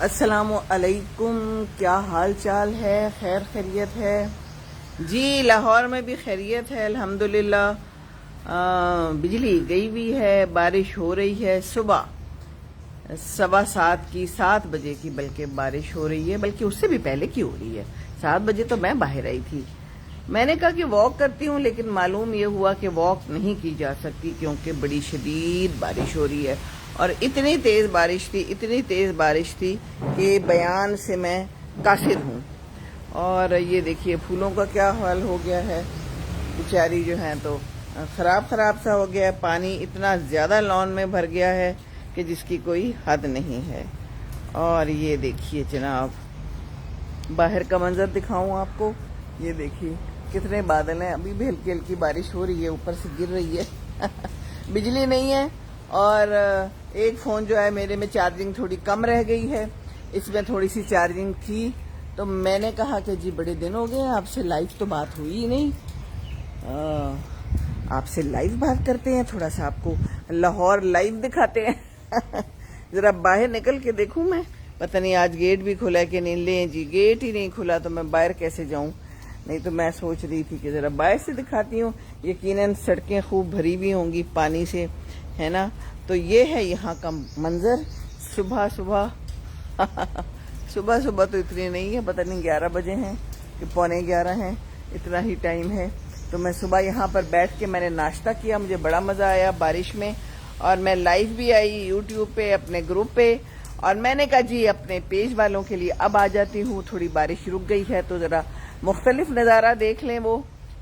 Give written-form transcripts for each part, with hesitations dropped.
السلام علیکم، کیا حال چال ہے؟ خیر خیریت ہے؟ جی لاہور میں بھی خیریت ہے الحمدللہ۔ بجلی گئی بھی ہے، بارش ہو رہی ہے، صبح 7:15 کی 7 بجے کی بلکہ بارش ہو رہی ہے، بلکہ اس سے بھی پہلے کی ہو رہی ہے۔ 7 بجے تو میں باہر آئی تھی، میں نے کہا کہ واک کرتی ہوں، لیکن معلوم یہ ہوا کہ واک نہیں کی جا سکتی کیونکہ بڑی شدید بارش ہو رہی ہے، اور اتنی تیز بارش تھی کہ بیان سے میں قاصر ہوں۔ اور یہ دیکھیے پھولوں کا کیا حال ہو گیا ہے، بیچاری جو ہیں تو خراب سا ہو گیا ہے، پانی اتنا زیادہ لان میں بھر گیا ہے کہ جس کی کوئی حد نہیں ہے۔ اور یہ دیکھیے جناب، باہر کا منظر دکھاؤں آپ کو، یہ دیکھیے کتنے بادل ہیں، ابھی بھی ہلکی ہلکی بارش ہو رہی ہے، اوپر سے گر رہی ہے بجلی نہیں ہے، اور ایک فون جو ہے میرے میں چارجنگ تھوڑی کم رہ گئی ہے، اس میں تھوڑی سی چارجنگ تھی، تو میں نے کہا کہ جی بڑے دن ہو گئے آپ سے لائیو تو بات ہوئی ہی نہیں، آپ سے لائیو بات کرتے ہیں، تھوڑا سا آپ کو لاہور لائیو دکھاتے ہیں ذرا باہر نکل کے دیکھوں میں، پتہ نہیں آج گیٹ بھی کھلا ہے کہ نہیں، لیں جی گیٹ ہی نہیں کھلا تو میں باہر کیسے جاؤں، نہیں تو میں سوچ رہی تھی کہ ذرا باہر سے دکھاتی ہوں، یقیناً سڑکیں خوب بھری بھی ہوں گی پانی سے، ہے نا۔ تو یہ ہے یہاں کا منظر صبح تو اتنی نہیں ہے، پتہ نہیں 11 بجے ہیں کہ 11:15 ہیں، اتنا ہی ٹائم ہے۔ تو میں صبح یہاں پر بیٹھ کے میں نے ناشتہ کیا، مجھے بڑا مزہ آیا بارش میں، اور میں لائیو بھی آئی یوٹیوب پہ اپنے گروپ پہ، اور میں نے کہا جی اپنے پیج والوں کے لیے اب آ جاتی ہوں، تھوڑی بارش رک گئی ہے تو ذرا مختلف نظارہ دیکھ لیں۔ وہ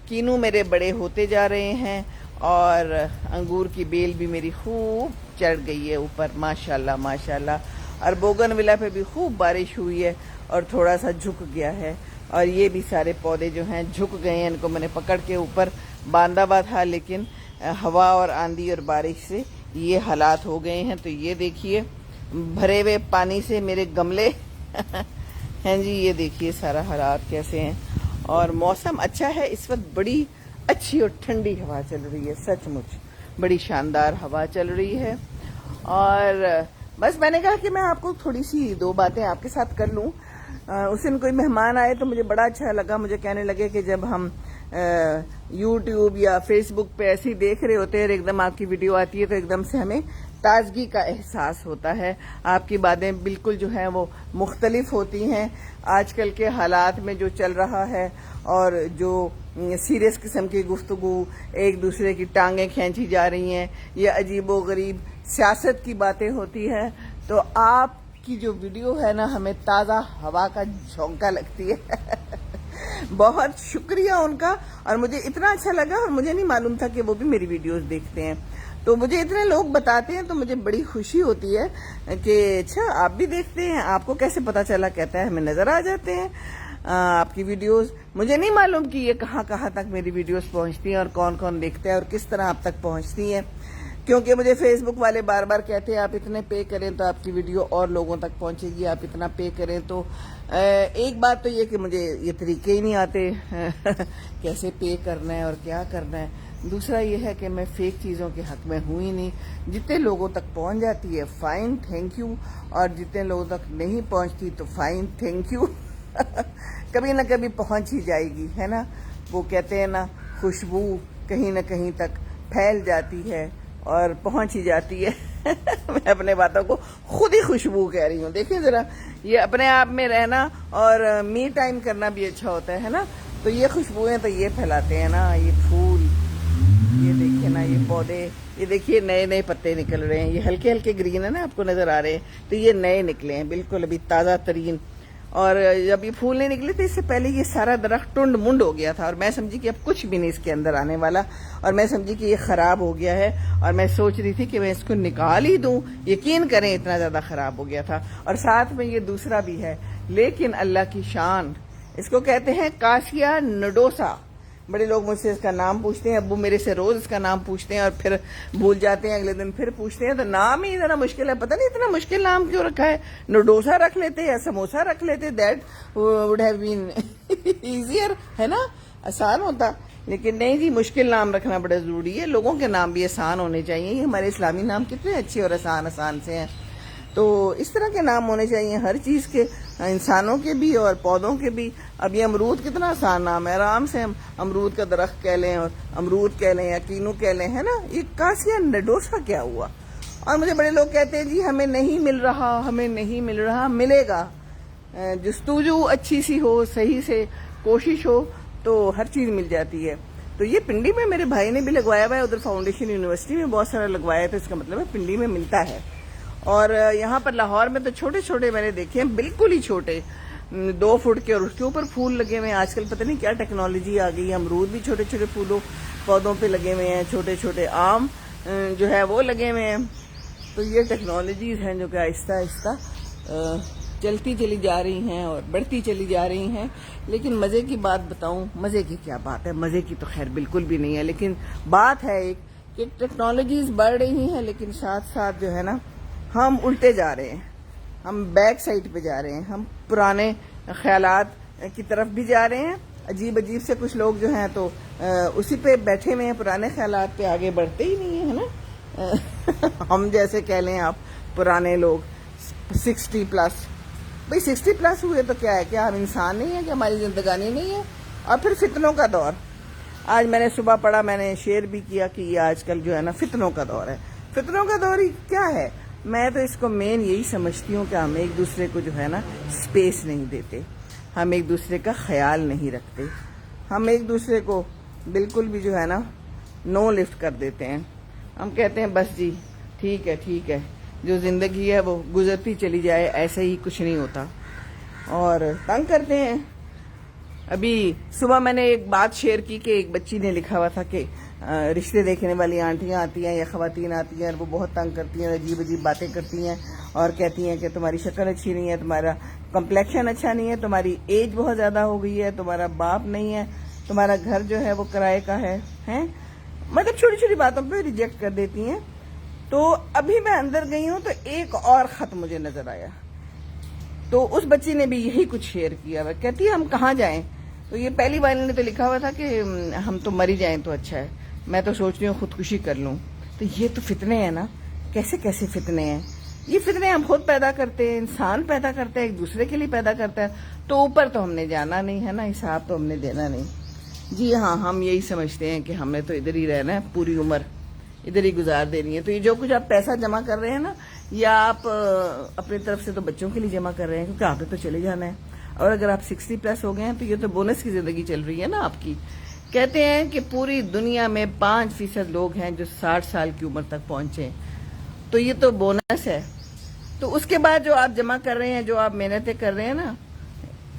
کینو میرے بڑے ہوتے جا رہے ہیں، اور انگور کی بیل بھی میری خوب چڑھ گئی ہے اوپر، ماشاءاللہ، اور بوگن ولا پہ بھی خوب بارش ہوئی ہے اور تھوڑا سا جھک گیا ہے، اور یہ بھی سارے پودے جو ہیں جھک گئے ہیں، ان کو میں نے پکڑ کے اوپر باندھا ہوا تھا، لیکن ہوا اور آندھی اور بارش سے یہ حالات ہو گئے ہیں۔ تو یہ دیکھیے بھرے ہوئے پانی سے میرے گملے ہیں جی، یہ دیکھیے سارا حالات کیسے ہیں، اور موسم اچھا ہے اس وقت، بڑی اچھی اور ٹھنڈی ہوا چل رہی ہے، سچ مچ بڑی شاندار ہوا چل رہی ہے۔ اور بس میں نے کہا کہ میں آپ کو تھوڑی سی 2 باتیں آپ کے ساتھ کر لوں۔ اس دن کوئی مہمان آئے تو مجھے بڑا اچھا لگا، مجھے کہنے لگے کہ جب ہم یوٹیوب یا فیس بک پہ ایسے ہی دیکھ رہے ہوتے ہیں اور ایک دم آپ کی ویڈیو آتی ہے تو ایک دم سے ہمیں تازگی کا احساس ہوتا ہے، آپ کی باتیں بالکل جو ہیں وہ مختلف ہوتی ہیں، آج کل کے حالات میں جو چل رہا ہے، اور جو سیریس قسم کی گفتگو، ایک دوسرے کی ٹانگیں کھینچی جا رہی ہیں، یہ عجیب و غریب سیاست کی باتیں ہوتی ہیں، تو آپ کی جو ویڈیو ہے نا ہمیں تازہ ہوا کا جھونکا لگتی ہے بہت شکریہ ان کا، اور مجھے اتنا اچھا لگا، اور مجھے نہیں معلوم تھا کہ وہ بھی میری ویڈیوز دیکھتے ہیں، تو مجھے اتنے لوگ بتاتے ہیں تو مجھے بڑی خوشی ہوتی ہے کہ اچھا آپ بھی دیکھتے ہیں، آپ کو کیسے پتا چلا؟ کہتا ہے ہمیں نظر آ جاتے ہیں آپ کی ویڈیوز۔ مجھے نہیں معلوم کہ یہ کہاں تک میری ویڈیوز پہنچتی ہیں اور کون کون دیکھتا ہے اور کس طرح آپ تک پہنچتی ہیں، کیونکہ مجھے فیس بک والے بار بار کہتے ہیں آپ اتنے پے کریں تو آپ کی ویڈیو اور لوگوں تک پہنچے گی، آپ اتنا پے کریں تو۔ ایک بات تو یہ کہ مجھے یہ طریقے ہی نہیں آتے کیسے پے کرنا ہے اور کیا کرنا ہے، دوسرا یہ ہے کہ میں فیک چیزوں کے حق میں ہوں ہی نہیں، جتنے لوگوں تک پہنچ جاتی ہے فائن تھینک یو، اور جتنے لوگوں تک نہیں پہنچتی تو فائن تھینک یو کبھی نہ کبھی پہنچ ہی جائے گی، ہے نا۔ وہ کہتے ہیں نا خوشبو کہیں نہ کہیں تک پھیل جاتی ہے اور پہنچ ہی جاتی ہے میں اپنے باتوں کو خود ہی خوشبو کہہ رہی ہوں، دیکھیں ذرا، یہ اپنے آپ میں رہنا اور می ٹائم کرنا بھی اچھا ہوتا ہے نا، تو یہ خوشبوئیں تو یہ پھیلاتے ہیں نا، یہ پھول، یہ دیکھیں نا، یہ پودے، یہ دیکھیے نئے پتے نکل رہے ہیں، یہ ہلکے گرین ہے نا، آپ کو نظر آ رہے ہیں، تو یہ نئے نکلے ہیں بالکل ابھی تازہ ترین، اور جب یہ پھول نہیں نکلے تھے اس سے پہلے یہ سارا درخت ٹنڈ منڈ ہو گیا تھا، اور میں سمجھی کہ اب کچھ بھی نہیں اس کے اندر آنے والا، اور میں سمجھی کہ یہ خراب ہو گیا ہے، اور میں سوچ رہی تھی کہ میں اس کو نکال ہی دوں، یقین کریں اتنا زیادہ خراب ہو گیا تھا، اور ساتھ میں یہ دوسرا بھی ہے، لیکن اللہ کی شان، اس کو کہتے ہیں کاسیا نڈوسا، بڑے لوگ مجھ سے اس کا نام پوچھتے ہیں، ابو میرے سے روز اس کا نام پوچھتے ہیں اور پھر بھول جاتے ہیں، اگلے دن پھر پوچھتے ہیں، تو نام ہی اتنا مشکل ہے، پتہ نہیں اتنا مشکل نام کیوں رکھا ہے، نوڈوسا رکھ لیتے یا سموسا رکھ لیتے، that would have been easier, ہے نا، آسان ہوتا، لیکن نہیں جی، مشکل نام رکھنا بڑا ضروری ہے، لوگوں کے نام بھی آسان ہونے چاہیے، یہ ہمارے اسلامی نام کتنے اچھے اور آسان سے ہیں۔ تو اس طرح کے نام ہونے چاہیے ہر چیز کے، انسانوں کے بھی اور پودوں کے بھی. اب یہ امرود کتنا آسان نام ہے، آرام سے ہم امرود کا درخت کہہ لیں اور امرود کہہ لیں یا کینو کہہ لیں، ہے نا. یہ کاسیا نڈوسا کیا ہوا؟ اور مجھے بڑے لوگ کہتے ہیں جی ہمیں نہیں مل رہا، ہمیں نہیں مل رہا. ملے گا، جستجو اچھی سی ہو، صحیح سے کوشش ہو تو ہر چیز مل جاتی ہے. تو یہ پنڈی میں میرے بھائی نے بھی لگوایا ہوا ہے، ادھر فاؤنڈیشن یونیورسٹی میں بہت سارا لگوایا ہے، تو اس کا مطلب ہے پنڈی میں ملتا ہے. اور یہاں پر لاہور میں تو چھوٹے چھوٹے میں نے دیکھے ہیں، بالکل ہی چھوٹے، 2 فٹ کے، اور اس کے اوپر پھول لگے ہوئے ہیں. آج کل پتہ نہیں کیا ٹیکنالوجی آ گئی ہے، امرود بھی چھوٹے چھوٹے پھولوں پودوں پہ لگے ہوئے ہیں، چھوٹے چھوٹے آم جو ہے وہ لگے ہوئے ہیں. تو یہ ٹیکنالوجیز ہیں جو کہ آہستہ آہستہ چلتی چلی جا رہی ہیں اور بڑھتی چلی جا رہی ہیں. لیکن مزے کی بات بتاؤں، مزے کی کیا بات ہے، مزے کی تو خیر بالکل بھی نہیں ہے، لیکن بات ہے ایک کہ ٹیکنالوجیز بڑھ رہی ہیں، لیکن ساتھ ساتھ جو ہے نا ہم الٹے جا رہے ہیں، ہم بیک سائڈ پہ جا رہے ہیں، ہم پرانے خیالات کی طرف بھی جا رہے ہیں. عجیب عجیب سے کچھ لوگ جو ہیں تو اسی پہ بیٹھے ہوئے ہیں، پرانے خیالات پہ آگے بڑھتے ہی نہیں ہیں، ہے نا. ہم جیسے کہہ لیں آپ پرانے لوگ 60 پلس، بھئی 60 پلس ہوئے تو کیا ہے، کیا ہم انسان نہیں ہیں، کہ ہماری زندگانی نہیں ہے؟ اور پھر فتنوں کا دور. آج میں نے صبح پڑھا، میں نے شیئر بھی کیا کہ یہ آج کل جو ہے نا فتنوں کا دور ہے. فتنوں کا دور ہی کیا ہے؟ میں تو اس کو مین یہی سمجھتی ہوں کہ ہم ایک دوسرے کو جو ہے نا سپیس نہیں دیتے، ہم ایک دوسرے کا خیال نہیں رکھتے، ہم ایک دوسرے کو بالکل بھی جو ہے نا نو لفٹ کر دیتے ہیں. ہم کہتے ہیں بس جی ٹھیک ہے ٹھیک ہے، جو زندگی ہے وہ گزرتی چلی جائے، ایسے ہی کچھ نہیں ہوتا، اور تنگ کرتے ہیں. ابھی صبح میں نے ایک بات شیئر کی کہ ایک بچی نے لکھا ہوا تھا کہ رشتے دیکھنے والی آنٹیاں آتی ہیں یا خواتین آتی ہیں اور وہ بہت تنگ کرتی ہیں، عجیب عجیب باتیں کرتی ہیں اور کہتی ہیں کہ تمہاری شکل اچھی نہیں ہے، تمہارا کمپلیکشن اچھا نہیں ہے، تمہاری ایج بہت زیادہ ہو گئی ہے، تمہارا باپ نہیں ہے، تمہارا گھر جو ہے وہ کرائے کا ہے، مطلب چھوٹی چھوٹی باتوں پہ ریجیکٹ کر دیتی ہیں. تو ابھی میں اندر گئی ہوں تو ایک اور خط مجھے نظر آیا، تو اس بچی نے بھی یہی کچھ شیئر کیا ہوا، کہتی ہے ہم کہاں جائیں. تو یہ پہلی والی نے تو لکھا ہوا تھا کہ ہم تو مری جائیں تو اچھا ہے، میں تو سوچ رہی ہوں خودکشی کر لوں. تو یہ تو فتنے ہیں نا، کیسے کیسے فتنے ہیں. یہ فتنے ہم خود پیدا کرتے ہیں، انسان پیدا کرتے ہیں، ایک دوسرے کے لیے پیدا کرتا ہے. تو اوپر تو ہم نے جانا نہیں ہے نا، حساب تو ہم نے دینا نہیں. جی ہاں، ہم یہی سمجھتے ہیں کہ ہم نے تو ادھر ہی رہنا ہے، پوری عمر ادھر ہی گزار دینی ہے. تو یہ جو کچھ آپ پیسہ جمع کر رہے ہیں نا، یا آپ اپنی طرف سے تو بچوں کے لیے جمع کر رہے ہیں، کیونکہ آپ نے تو چلے جانا ہے. اور اگر آپ 60 پلس ہو گئے ہیں تو یہ تو بونس کی زندگی چل رہی ہے نا آپ کی. کہتے ہیں کہ پوری دنیا میں 5% لوگ ہیں جو 60 سال کی عمر تک پہنچے، تو یہ تو بونس ہے. تو اس کے بعد جو آپ جمع کر رہے ہیں، جو آپ محنتیں کر رہے ہیں نا،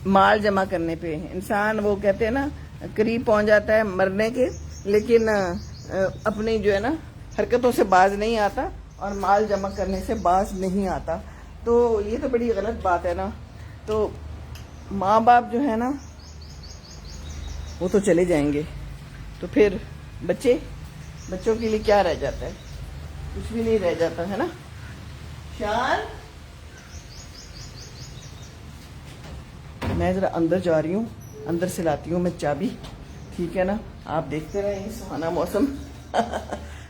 مال جمع کرنے پہ انسان وہ کہتے ہیں نا قریب پہنچ جاتا ہے مرنے کے، لیکن اپنی جو ہے نا حرکتوں سے باز نہیں آتا اور مال جمع کرنے سے باز نہیں آتا. تو یہ تو بڑی غلط بات ہے نا. تو ماں باپ جو ہے نا وہ تو چلے جائیں گے، تو پھر بچوں کے لیے کیا رہ جاتا ہے؟ کچھ بھی نہیں رہ جاتا ہے نا. شان، میں ذرا اندر جا رہی ہوں، اندر سے لاتی ہوں میں چابی، ٹھیک ہے نا. آپ دیکھتے رہیں، یہ سہانا موسم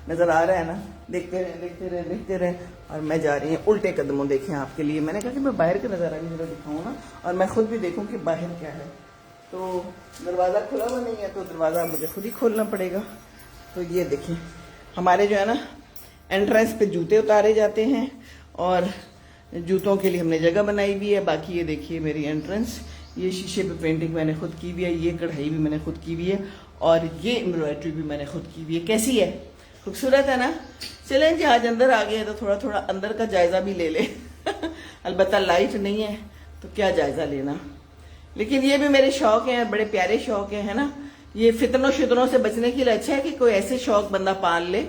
نظر آ رہا ہے نا، دیکھتے رہیں دیکھتے رہیں دیکھتے رہیں. اور میں جا رہی ہوں الٹے قدموں. دیکھیں آپ کے لیے میں نے کہا کہ میں باہر کا نظارہ بھی ذرا دکھاؤں نا، اور میں خود بھی دیکھوں کہ باہر کیا ہے. تو دروازہ کھلا ہوا نہیں ہے، تو دروازہ مجھے خود ہی کھولنا پڑے گا. تو یہ دیکھیں ہمارے جو ہے نا انٹرنس پہ جوتے اتارے جاتے ہیں، اور جوتوں کے لیے ہم نے جگہ بنائی ہوئی ہے. باقی یہ دیکھیے میری انٹرنس، یہ شیشے پہ پینٹنگ میں نے خود کی ہوئی ہے، یہ کڑھائی بھی میں نے خود کی ہوئی ہے، اور یہ ایمبرائڈری بھی میں نے خود کی ہوئی ہے. کیسی ہے؟ خوبصورت ہے نا. چلیں جی آج اندر آ گئے تو تھوڑا تھوڑا اندر کا جائزہ بھی لے لیں. البتہ لائٹ نہیں ہے تو کیا جائزہ لینا، لیکن یہ بھی میرے شوق ہیں، بڑے پیارے شوق ہیں، ہے نا. یہ فتنوں شتنوں سے بچنے کے لیے اچھا ہے کہ کوئی ایسے شوق بندہ پال لے،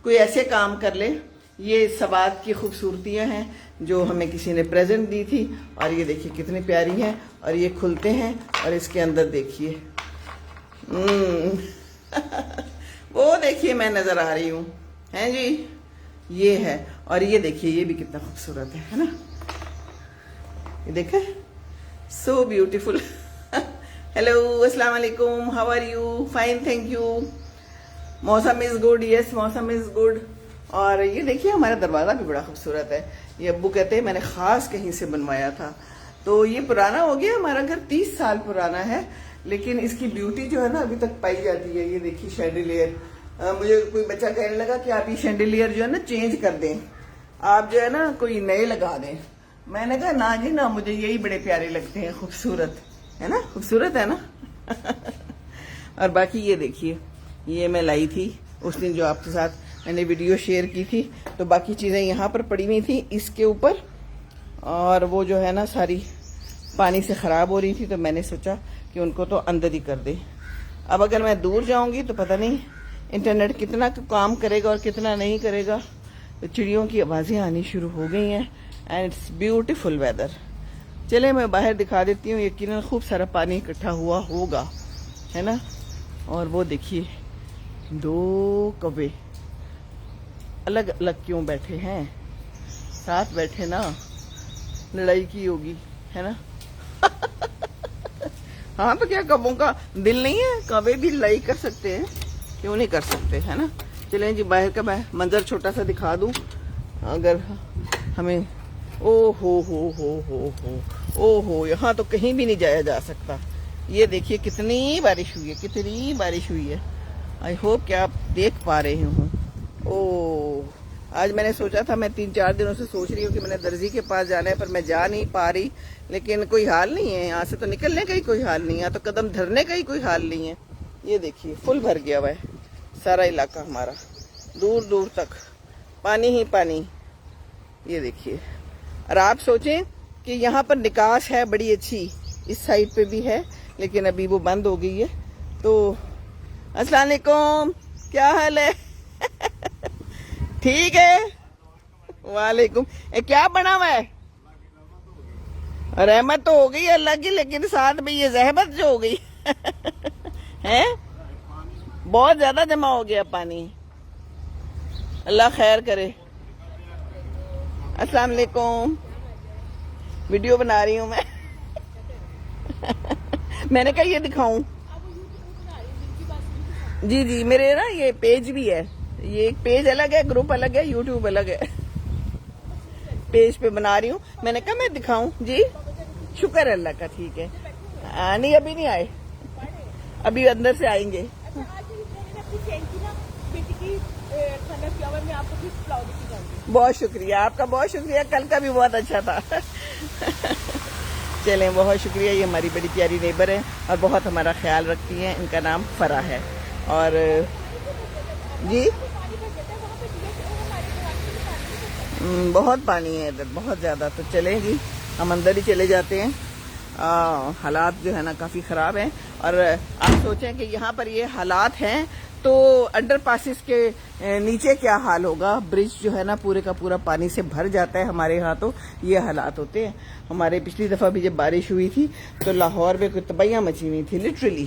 کوئی ایسے کام کر لے. یہ سوات کی خوبصورتیاں ہیں جو ہمیں کسی نے پریزنٹ دی تھی، اور یہ دیکھیے کتنی پیاری ہیں. اور یہ کھلتے ہیں اور اس کے اندر دیکھیے وہ دیکھیے میں نظر آ رہی ہوں، ہیں جی، یہ ہے. اور یہ دیکھیے یہ بھی کتنا خوبصورت ہے نا. یہ دیکھیں، سو بیوٹیفل. ہیلو، السلام علیکم، how are you? Fine, thank you. موسم از گڈ، یس موسم از گڈ. اور یہ دیکھیے ہمارا دروازہ بھی بڑا خوبصورت ہے. یہ ابو کہتے ہیں میں نے خاص کہیں سے بنوایا تھا. تو یہ پرانا ہو گیا, ہمارا گھر 30 سال پرانا ہے, لیکن اس کی بیوٹی جو ہے نا ابھی تک پائی جاتی ہے. یہ دیکھیے شینڈیلیئر, مجھے کوئی بچہ کہنے لگا کہ آپ یہ شینڈیلیئر جو ہے نا چینج کر دیں, آپ جو ہے نا کوئی نئے لگا دیں. میں نے کہا نا جی نا, مجھے یہی بڑے پیارے لگتے ہیں, خوبصورت ہے نا, خوبصورت ہے نا. اور باقی یہ دیکھیے, یہ میں لائی تھی اس دن جو آپ کے ساتھ میں نے ویڈیو شیئر کی تھی, تو باقی چیزیں یہاں پر پڑی ہوئی تھیں اس کے اوپر, اور وہ جو ہے نا ساری پانی سے خراب ہو رہی تھی, تو میں نے سوچا کہ ان کو تو اندر ہی کر دیں. اب اگر میں دور جاؤں گی تو پتہ نہیں انٹرنیٹ کتنا کام کرے گا اور کتنا نہیں کرے گا. تو چڑیوں کی آوازیں آنی شروع ہو گئی ہیں, اینڈ اٹس بیوٹیفل ویدر. چلے میں باہر دکھا دیتی ہوں, یقیناً خوب سارا پانی اکٹھا ہوا ہوگا, ہے نا. اور وہ دیکھیے 2 کوے الگ الگ کیوں بیٹھے ہیں, ساتھ بیٹھے نا, لڑائی کی ہوگی, ہے نا. ہاں تو کیا کبوں کا دل نہیں ہے, کبے بھی لڑائی کر سکتے ہیں, کیوں نہیں کر سکتے, ہے نا. چلیں جی باہر کا میں منظر چھوٹا سا دکھا دوں اگر ہمیں. او ہو, یہاں تو کہیں بھی نہیں جایا جا سکتا. یہ دیکھیے کتنی بارش ہوئی ہے, کتنی بارش ہوئی ہے. آئی ہوپ کہ آپ دیکھ پا رہے ہوں. او آج میں نے سوچا تھا, میں 3-4 دنوں سے سوچ رہی ہوں کہ میں نے درزی کے پاس جانا ہے, پر میں جا نہیں پا رہی. لیکن کوئی حال نہیں ہے, یہاں سے تو نکلنے کا ہی کوئی حال نہیں ہے, تو قدم دھرنے کا ہی کوئی حال نہیں ہے. یہ دیکھیے فل بھر گیا ہوا ہے سارا علاقہ ہمارا, دور دور تک پانی ہی پانی. یہ دیکھیے, اور آپ سوچیں کہ یہاں پر نکاس ہے بڑی اچھی, اس سائڈ پہ بھی ہے, لیکن ابھی وہ بند ہو گئی ہے. تو السلام علیکم, کیا حال ہے؟ ٹھیک ہے, وعلیکم. کیا بنا ہوا ہے؟ رحمت تو ہو گئی اللہ کی, لیکن ساتھ میں یہ زحمت جو ہو گئی ہے, بہت زیادہ جمع ہو گیا پانی. اللہ خیر کرے. السلام علیکم, ویڈیو بنا رہی ہوں میں. میں نے کہا یہ دکھاؤں. جی میرے نا یہ پیج بھی ہے, یہ ایک پیج الگ ہے, گروپ الگ ہے, یوٹیوب الگ ہے. پیج پہ بنا رہی ہوں, میں نے کہا میں دکھاؤں. جی شکر اللہ کا, ٹھیک ہے. نہیں ابھی نہیں آئے, ابھی اندر سے آئیں گے. بہت شکریہ آپ کا, بہت شکریہ, کل کا بھی بہت اچھا تھا. چلیں بہت شکریہ. یہ ہماری بڑی پیاری نیبر ہے اور بہت ہمارا خیال رکھتی ہیں. ان کا نام فرح ہے. اور جی بہت پانی ہے ادھر, بہت زیادہ. تو چلیں جی ہم اندر ہی چلے جاتے ہیں. حالات جو ہے نا کافی خراب ہیں, اور آپ سوچیں کہ یہاں پر یہ حالات ہیں تو انڈر پاسز کے نیچے کیا حال ہوگا. برج جو ہے نا پورے کا پورا پانی سے بھر جاتا ہے. ہمارے یہاں تو یہ حالات ہوتے ہیں. ہمارے پچھلی دفعہ بھی جب بارش ہوئی تھی تو لاہور میں کوئی تباہیاں مچی ہوئی تھی, لٹرلی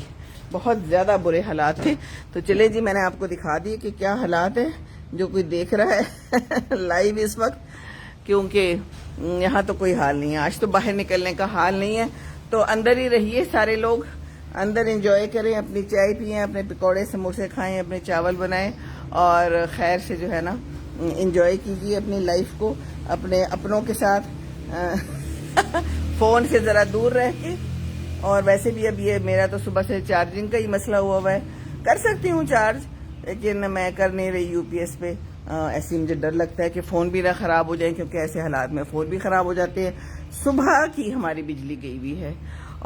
بہت زیادہ برے حالات تھے. تو چلے جی میں نے آپ کو دکھا دی کہ کیا حالات ہیں, جو کوئی دیکھ رہا ہے لائیو اس وقت, کیونکہ یہاں تو کوئی حال نہیں ہے. آج تو باہر نکلنے کا حال نہیں ہے, تو اندر ہی رہیے سارے لوگ, اندر انجوائے کریں, اپنی چائے پئیں, اپنے پکوڑے سموسے کھائیں, اپنے چاول بنائیں, اور خیر سے جو ہے نا انجوائے کیجیے اپنی لائف کو, اپنے اپنوں کے ساتھ, فون سے ذرا دور رہ کے. اور ویسے بھی اب یہ میرا تو صبح سے چارجنگ کا ہی مسئلہ ہوا ہے. کر سکتی ہوں چارج, لیکن میں کر نہیں رہی یو پی ایس پہ. ایسے مجھے ڈر لگتا ہے کہ فون بھی نہ خراب ہو جائیں, کیونکہ ایسے حالات میں فون بھی خراب ہو جاتے ہیں. صبح کی ہماری بجلی گئی ہوئی ہے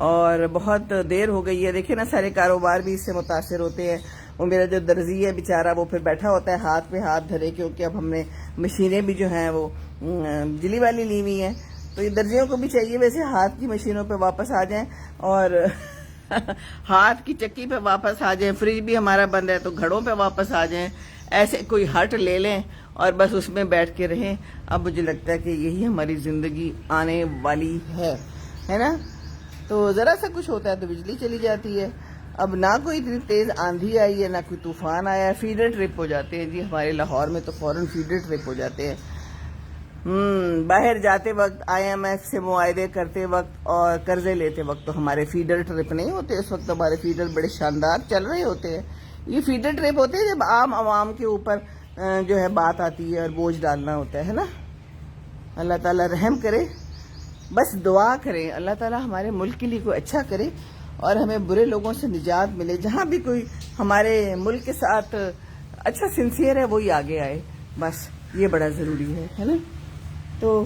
اور بہت دیر ہو گئی ہے. دیکھیں نا سارے کاروبار بھی اس سے متاثر ہوتے ہیں. وہ میرا جو درزی ہے بیچارہ, وہ پھر بیٹھا ہوتا ہے ہاتھ پہ ہاتھ دھرے, کیونکہ اب ہم نے مشینیں بھی جو ہیں وہ بجلی والی لی ہوئی ہیں. تو یہ درزیوں کو بھی چاہیے ویسے ہاتھ کی مشینوں پہ واپس آ جائیں, اور ہاتھ کی چکی پہ واپس آ جائیں. فریج بھی ہمارا بند ہے تو گھڑوں پہ واپس آ جائیں. ایسے کوئی ہٹ لے لیں اور بس اس میں بیٹھ کے رہیں. اب مجھے لگتا ہے کہ یہی ہماری زندگی آنے والی ہے نا. تو ذرا سا کچھ ہوتا ہے تو بجلی چلی جاتی ہے. اب نہ کوئی اتنی تیز آندھی آئی ہے, نہ کوئی طوفان آیا ہے. فیڈر ٹرپ ہو جاتے ہیں جی ہمارے لاہور میں, تو فوراً فیڈر ٹرپ ہو جاتے ہیں. باہر جاتے وقت, آئی ایم ایف سے معاہدے کرتے وقت اور قرضے لیتے وقت تو ہمارے فیڈر ٹرپ نہیں ہوتے. اس وقت ہمارے فیڈر بڑے شاندار چل رہے ہوتے ہیں. یہ فیڈر ٹرپ ہوتے ہیں جب عام عوام کے اوپر جو ہے بات آتی ہے اور بوجھ ڈالنا ہوتا ہے نا. اللہ تعالیٰ رحم کرے. بس دعا کریں اللہ تعالیٰ ہمارے ملک کے لیے کوئی اچھا کرے اور ہمیں برے لوگوں سے نجات ملے. جہاں بھی کوئی ہمارے ملک کے ساتھ اچھا سنسیئر ہے وہی آگے آئے. بس یہ بڑا ضروری ہے نا. تو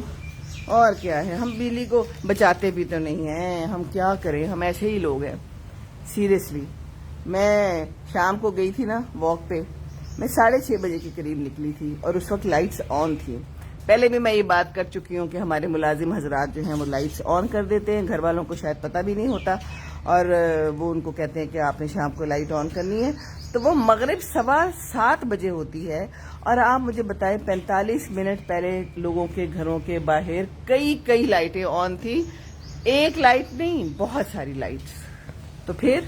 اور کیا ہے, ہم بجلی کو بچاتے بھی تو نہیں ہیں, ہم کیا کریں, ہم ایسے ہی لوگ ہیں سیریسلی. میں شام کو گئی تھی نا واک پہ, میں 6:30 بجے کے قریب نکلی تھی اور اس وقت لائٹس آن تھی. پہلے بھی میں یہ بات کر چکی ہوں کہ ہمارے ملازم حضرات جو ہیں وہ لائٹس آن کر دیتے ہیں, گھر والوں کو شاید پتہ بھی نہیں ہوتا اور وہ ان کو کہتے ہیں کہ آپ نے شام کو لائٹ آن کرنی ہے. تو وہ مغرب 7:15 بجے ہوتی ہے اور آپ مجھے بتائیں 45 منٹ پہلے لوگوں کے گھروں کے باہر کئی لائٹیں آن تھی. ایک لائٹ نہیں, بہت ساری لائٹس. تو پھر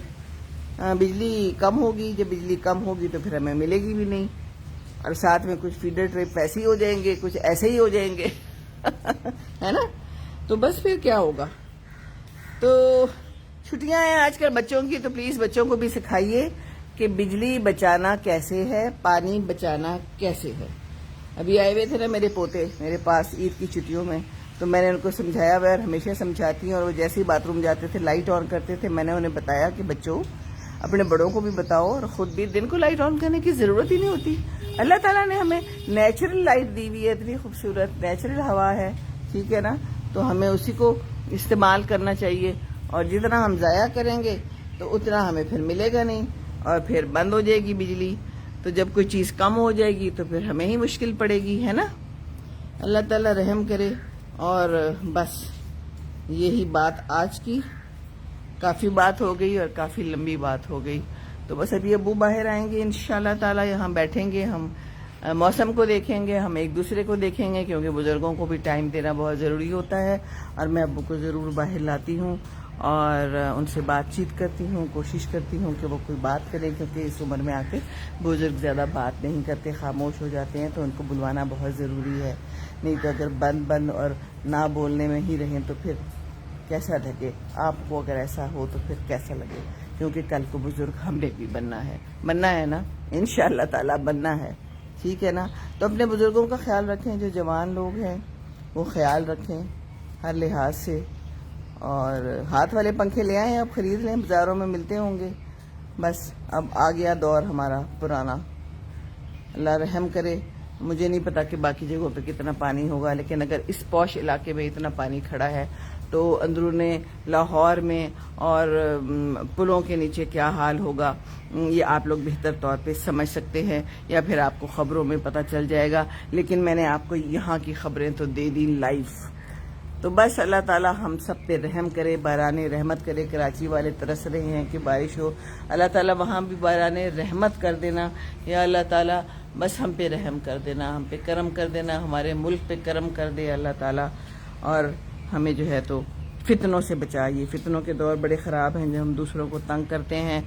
بجلی کم ہوگی, جب بجلی کم ہوگی تو پھر ہمیں ملے گی بھی نہیں, اور ساتھ میں کچھ فیڈر ٹرپ ایسے ہی ہو جائیں گے, کچھ ایسے ہی ہو جائیں گے ہے نا. تو بس پھر کیا ہوگا. تو چھٹیاں ہیں آج کل بچوں کی, تو پلیز بچوں کو بھی سکھائیے کہ بجلی بچانا کیسے ہے, پانی بچانا کیسے ہے. ابھی آئے ہوئے تھے نا میرے پوتے میرے پاس عید کی چھٹیوں میں, تو میں نے ان کو سمجھایا, وہ ہمیشہ سمجھاتی ہیں, اور وہ جیسے ہی باتھ روم جاتے تھے لائٹ آن کرتے تھے. میں نے انہیں بتایا کہ بچوں اپنے بڑوں کو بھی بتاؤ اور خود بھی دن کو لائٹ آن کرنے کی ضرورت ہی نہیں ہوتی. اللہ تعالیٰ نے ہمیں نیچرل لائٹ دی ہوئی ہے, اتنی خوبصورت نیچرل ہوا ہے, ٹھیک ہے نا. تو ہمیں اسی کو استعمال کرنا چاہیے, اور جتنا ہم ضائع کریں گے تو اتنا ہمیں پھر ملے گا نہیں, اور پھر بند ہو جائے گی بجلی. تو جب کوئی چیز کم ہو جائے گی تو پھر ہمیں ہی مشکل پڑے گی, ہے نا. اللہ تعالیٰ رحم کرے. اور بس یہی بات آج کی, کافی بات ہو گئی اور کافی لمبی بات ہو گئی. تو بس ابھی ابو باہر آئیں گے انشاءاللہ تعالی, یہاں بیٹھیں گے, ہم موسم کو دیکھیں گے, ہم ایک دوسرے کو دیکھیں گے, کیونکہ بزرگوں کو بھی ٹائم دینا بہت ضروری ہوتا ہے. اور میں ابو کو ضرور باہر لاتی ہوں اور ان سے بات چیت کرتی ہوں, کوشش کرتی ہوں کہ وہ کوئی بات کریں, کیونکہ اس عمر میں آ کے بزرگ زیادہ بات نہیں کرتے, خاموش ہو جاتے ہیں. تو ان کو بلوانا بہت ضروری ہے, نہیں تو اگر بند اور نہ بولنے میں ہی رہیں تو پھر کیسا لگے آپ کو. اگر ایسا ہو تو پھر کیسا لگے, کیونکہ کل کو بزرگ ہم نے بھی بننا ہے نا, انشاءاللہ تعالیٰ بننا ہے, ٹھیک ہے نا. تو اپنے بزرگوں کا خیال رکھیں, جو جوان لوگ ہیں وہ خیال رکھیں ہر لحاظ سے. اور ہاتھ والے پنکھے لے آئیں, اب خرید لیں, بازاروں میں ملتے ہوں گے. بس اب آ گیا دور ہمارا پرانا. اللہ رحم کرے. مجھے نہیں پتا کہ باقی جگہوں پہ کتنا پانی ہوگا, لیکن اگر اس پوش علاقے میں اتنا پانی کھڑا ہے تو اندرون لاہور میں اور پلوں کے نیچے کیا حال ہوگا, یہ آپ لوگ بہتر طور پہ سمجھ سکتے ہیں, یا پھر آپ کو خبروں میں پتہ چل جائے گا. لیکن میں نے آپ کو یہاں کی خبریں تو دے دی لائیو. تو بس اللہ تعالیٰ ہم سب پہ رحم کرے, باران رحمت کرے. کراچی والے ترس رہے ہیں کہ بارش ہو, اللہ تعالیٰ وہاں بھی باران رحمت کر دینا. یا اللہ تعالیٰ بس ہم پہ رحم کر دینا, ہم پہ کرم کر دینا, ہمارے ملک پہ کرم کر دے اللہ تعالیٰ, اور ہمیں جو ہے تو فتنوں سے بچائیے. فتنوں کے دور بڑے خراب ہیں, جو ہم دوسروں کو تنگ کرتے ہیں.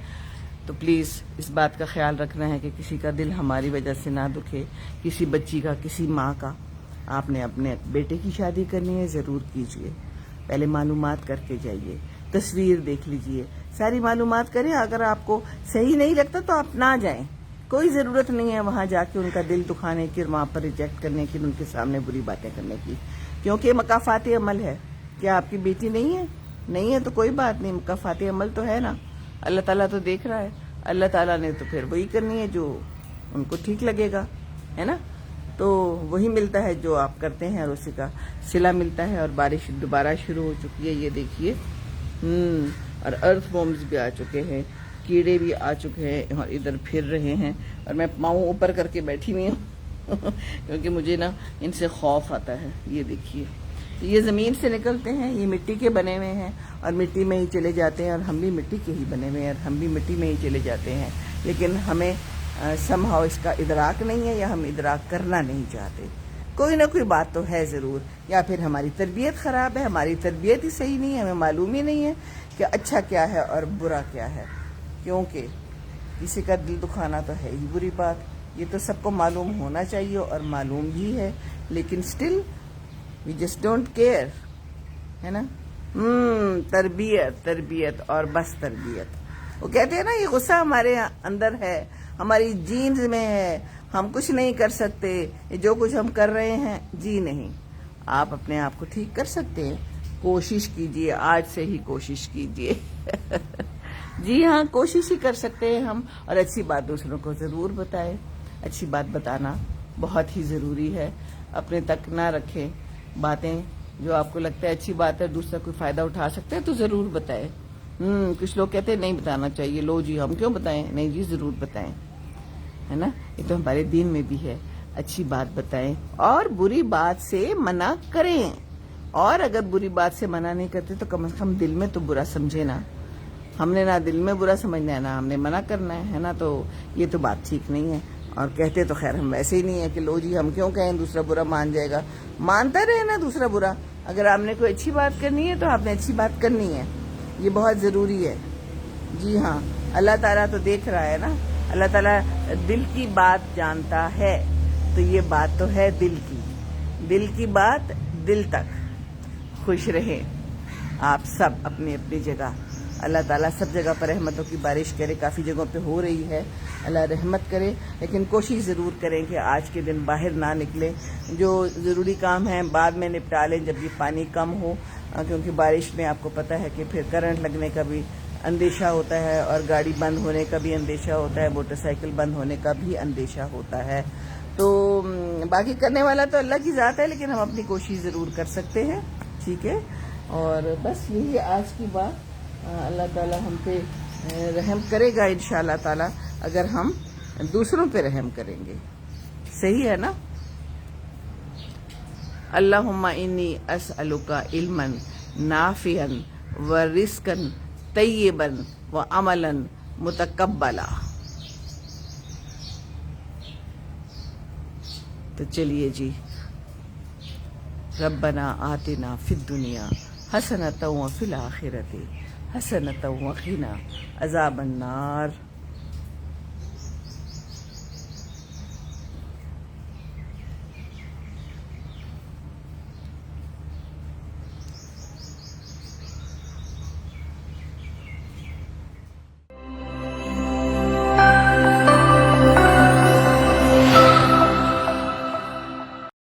تو پلیز اس بات کا خیال رکھنا ہے کہ کسی کا دل ہماری وجہ سے نہ دکھے, کسی بچی کا, کسی ماں کا. آپ نے اپنے بیٹے کی شادی کرنی ہے, ضرور کیجئے, پہلے معلومات کر کے جائیے, تصویر دیکھ لیجئے, ساری معلومات کریں. اگر آپ کو صحیح نہیں لگتا تو آپ نہ جائیں, کوئی ضرورت نہیں ہے وہاں جا کے ان کا دل دکھانے کی, وہاں پر ریجیکٹ کرنے کی, ان کے سامنے بری باتیں کرنے کی, کیونکہ مکافات عمل ہے. کیا آپ کی بیٹی نہیں ہے تو کوئی بات نہیں, مکافات عمل تو ہے نا, اللہ تعالیٰ تو دیکھ رہا ہے. اللہ تعالیٰ نے تو پھر وہی کرنی ہے جو ان کو ٹھیک لگے گا, ہے نا. تو وہی ملتا ہے جو آپ کرتے ہیں, اور اسی کا صلہ ملتا ہے. اور بارش دوبارہ شروع ہو چکی ہے, یہ دیکھیے, اور ارتھ وارمز بھی آ چکے ہیں, کیڑے بھی آ چکے ہیں اور ادھر پھر رہے ہیں. اور میں پاؤں اوپر کر کے بیٹھی ہوئی ہوں کیونکہ مجھے نا ان سے خوف آتا ہے. یہ دیکھیے, یہ زمین سے نکلتے ہیں, یہ مٹی کے بنے ہوئے ہیں اور مٹی میں ہی چلے جاتے ہیں, اور ہم بھی مٹی کے ہی بنے ہوئے ہیں اور ہم بھی مٹی میں ہی چلے جاتے ہیں. لیکن ہمیں somehow اس کا ادراک نہیں ہے, یا ہم ادراک کرنا نہیں چاہتے. کوئی نہ کوئی بات تو ہے ضرور, یا پھر ہماری تربیت خراب ہے, ہماری تربیت ہی صحیح نہیں ہے, ہمیں معلوم ہی نہیں ہے کہ اچھا کیا ہے اور برا کیا ہے. کیونکہ کسی کا دل دکھانا تو ہے ہی بری بات, یہ تو سب کو معلوم ہونا چاہیے اور معلوم بھی ہے, لیکن still we just don't care, ہے نا. تربیت اور بس تربیت. وہ کہتے ہیں نا, یہ غصہ ہمارے اندر ہے, ہماری جینز میں ہے, ہم کچھ نہیں کر سکتے، یہ جو کچھ ہم کر رہے ہیں جی نہیں، آپ اپنے آپ کو ٹھیک کر سکتے ہیں، کوشش کیجئے، آج سے ہی کوشش کیجئے جی ہاں، کوشش ہی کر سکتے ہیں ہم، اور اچھی بات دوسروں کو ضرور بتائیں، اچھی بات بتانا بہت ہی ضروری ہے، اپنے تک نہ رکھیں باتیں، جو آپ کو لگتا ہے اچھی بات ہے دوسرا کوئی فائدہ اٹھا سکتے ہیں تو ضرور بتائیں۔ کچھ لوگ کہتے ہیں نہیں بتانا چاہیے، لو جی ہم کیوں بتائیں، نہیں جی ضرور بتائیں، ہے نا، یہ تو ہمارے دین میں بھی ہے، اچھی بات بتائیں اور بری بات سے منع کریں، اور اگر بری بات سے منع نہیں کرتے تو کم از کم دل میں تو برا سمجھے نا، ہم نے نہ دل میں برا سمجھنا ہے نہ ہم نے منع کرنا ہے نا، تو یہ تو بات ٹھیک نہیں ہے، اور کہتے تو خیر ہم ویسے ہی نہیں ہے کہ لو جی ہم کیوں کہیں دوسرا برا مان جائے گا، مانتا رہے نا دوسرا برا، اگر آپ نے کوئی اچھی بات کرنی ہے تو آپ نے اچھی بات کرنی ہے، یہ بہت ضروری ہے۔ جی ہاں، اللہ تعالیٰ تو دیکھ رہا ہے نا، اللہ تعالیٰ دل کی بات جانتا ہے، تو یہ بات تو ہے دل کی بات دل تک۔ خوش رہیں آپ سب اپنی اپنی جگہ، اللہ تعالیٰ سب جگہ پر رحمتوں کی بارش کرے، کافی جگہوں پہ ہو رہی ہے، اللہ رحمت کرے، لیکن کوشش ضرور کریں کہ آج کے دن باہر نہ نکلیں، جو ضروری کام ہیں بعد میں نپٹا لیں جب یہ پانی کم ہو، کیونکہ بارش میں آپ کو پتہ ہے کہ پھر کرنٹ لگنے کا بھی اندیشہ ہوتا ہے، اور گاڑی بند ہونے کا بھی اندیشہ ہوتا ہے، موٹر سائیکل بند ہونے کا بھی اندیشہ ہوتا ہے، تو باقی کرنے والا تو اللہ کی ذات ہے، لیکن ہم اپنی کوشش ضرور کر سکتے ہیں، ٹھیک ہے، اور بس یہی آج کی بات، اللہ تعالی ہم پہ رحم کرے گا انشاءاللہ تعالی اگر ہم دوسروں پہ رحم کریں گے، صحیح ہے نا۔ اللہم انی اسألک علما نافعا ورزقا طیبا وعملا متقبلا۔ تو چلیے جی، ربنا آتنا فی الدنیا حسنۃ وفی الآخرۃ حسنۃ وقنا عذاب النار۔